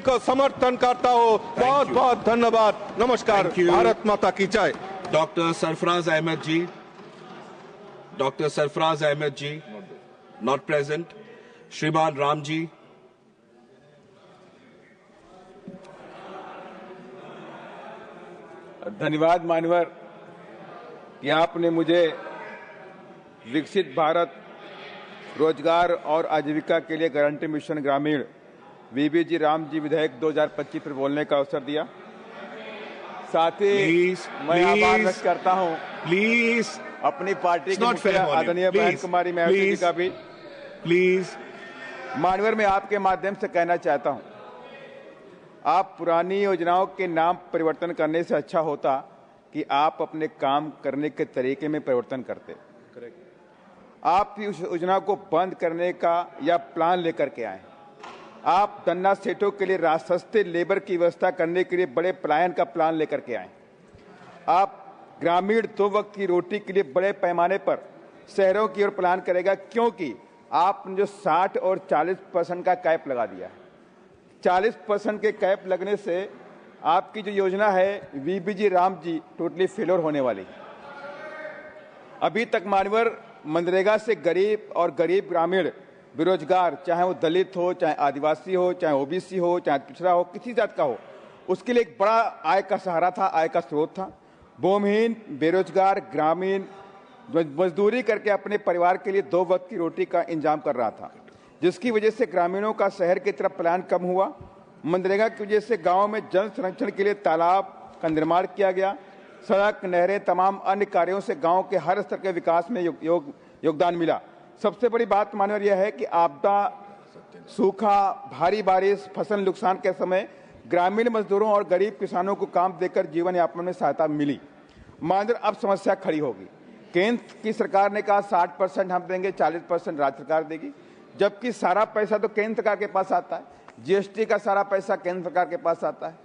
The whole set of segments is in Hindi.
को समर्थन करता हूँ। बहुत बहुत धन्यवाद। नमस्कार। भारत माता की जय। Doctor Sarfaraz Ahmed ji, doctor Sarfaraz Ahmed ji not present. श्रीमान राम जी, धन्यवाद मानवर कि आपने मुझे विकसित भारत रोजगार और आजीविका के लिए गारंटी मिशन ग्रामीण वीबीजी राम जी विधेयक 2025 पर बोलने का अवसर दिया। साथ ही मैं आभार व्यक्त करता हूं प्लीज अपनी पार्टी के मुखिया आदरणीय बहन कुमारी महर्षि जी का भी। प्लीज मानवर, मैं आपके माध्यम से कहना चाहता हूं, आप पुरानी योजनाओं के नाम परिवर्तन करने से अच्छा होता कि आप अपने काम करने के तरीके में परिवर्तन करते। आप उस योजना को बंद करने का या प्लान लेकर के आए। आप धन्ना सेठों के लिए सस्ते लेबर की व्यवस्था करने के लिए बड़े पलायन का प्लान लेकर के आए। आप ग्रामीण 2 वक्त की रोटी के लिए बड़े पैमाने पर शहरों की ओर प्लान करेगा, क्योंकि आपने जो 60 और 40% का कैप लगा दिया है। 40% के कैप लगने से आपकी जो योजना है VBG Ram ji totally failure होने वाली है। अभी तक मानवर मनरेगा से गरीब और गरीब ग्रामीण बेरोजगार, चाहे वो दलित हो, चाहे आदिवासी हो, चाहे ओबीसी हो, चाहे पिछड़ा हो, किसी जात का हो, उसके लिए एक बड़ा आय का सहारा था, आय का स्रोत था। भूमिहीन, बेरोजगार ग्रामीण मजदूरी करके अपने परिवार के लिए 2 वक्त की रोटी का इंतजाम कर रहा था, जिसकी वजह से ग्रामीणों का शहर की तरफ पलायन कम हुआ। मनरेगा की वजह से गाँव में जल संरक्षण के लिए तालाब का निर्माण किया गया। सड़क, नहरें, तमाम अन्य कार्यों से गांव के हर स्तर के विकास में योगदान मिला। सबसे बड़ी बात मानवर यह है कि आपदा, सूखा, भारी बारिश, फसल नुकसान के समय ग्रामीण मजदूरों और गरीब किसानों को काम देकर जीवन यापन में सहायता मिली। मानवर, अब समस्या खड़ी होगी। केंद्र की सरकार ने कहा 60% हम देंगे, 40% राज्य सरकार देगी, जबकि सारा पैसा तो केंद्र सरकार के पास आता है। जीएसटी का सारा पैसा केंद्र सरकार के पास आता है,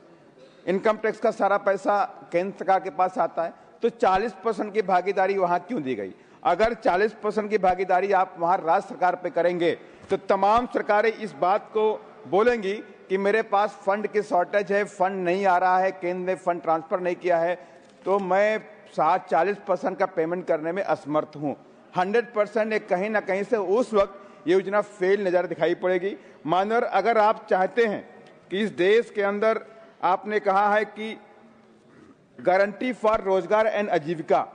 इनकम टैक्स का सारा पैसा केंद्र सरकार के पास आता है। तो 40% की भागीदारी वहां क्यों दी गई? अगर 40% की भागीदारी आप वहां राज्य सरकार पे करेंगे तो तमाम सरकारें इस बात को बोलेंगी कि मेरे पास फंड की शॉर्टेज है, फंड नहीं आ रहा है, केंद्र ने फंड ट्रांसफर नहीं किया है, तो मैं 40% का पेमेंट करने में असमर्थ हूं। 100% कहीं ना कहीं से उस वक्त योजना फेल नजर दिखाई पड़ेगी। मानवर, अगर आप चाहते हैं कि इस देश के अंदर, आपने कहा है कि गारंटी फॉर रोजगार एंड आजीविका,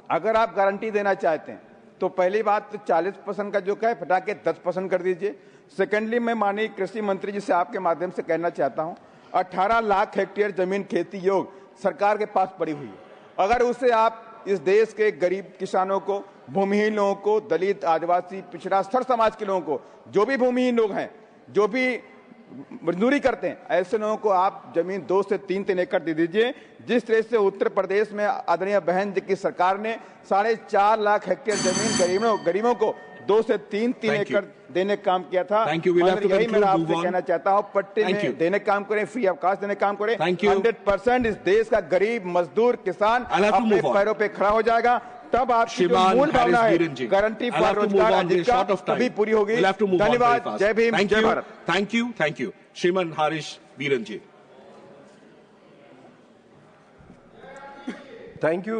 अगर आप गारंटी देना चाहते हैं तो पहली बात तो 40% का जो है हटा के 10% कर दीजिए। सेकेंडली, मैं माननीय कृषि मंत्री जी से आपके माध्यम से कहना चाहता हूं, 18 लाख हेक्टेयर जमीन खेती योग्य सरकार के पास पड़ी हुई है। अगर उसे आप इस देश के गरीब किसानों को, भूमिहीन लोगों को, दलित, आदिवासी, पिछड़ा स्तर समाज के लोगों को, जो भी भूमिहीन लोग हैं, जो भी मजदूरी करते हैं, ऐसे लोगों को आप जमीन 2 से 3 एकड़ दे दीजिए। जिस तरह से उत्तर प्रदेश में आदरणीय बहन जी की सरकार ने 4.5 लाख हेक्टेयर जमीन गरीबों को 2 से 3 एकड़ देने का काम किया था। यही मैं आपसे कहना चाहता हूँ, पट्टे में देने का काम करें, फ्री अवकाश देने का काम करें। 100% इस देश का गरीब मजदूर किसान अपने पैरों पे खड़ा हो जाएगा। तब आपकी जो मूल भावना है गारंटी फॉर रोजगार आजीविका तभी पूरी होगी। धन्यवाद। जय भीम, जय भारत। थैंक यू श्रीमान हरीश बीरन जी। Thank you.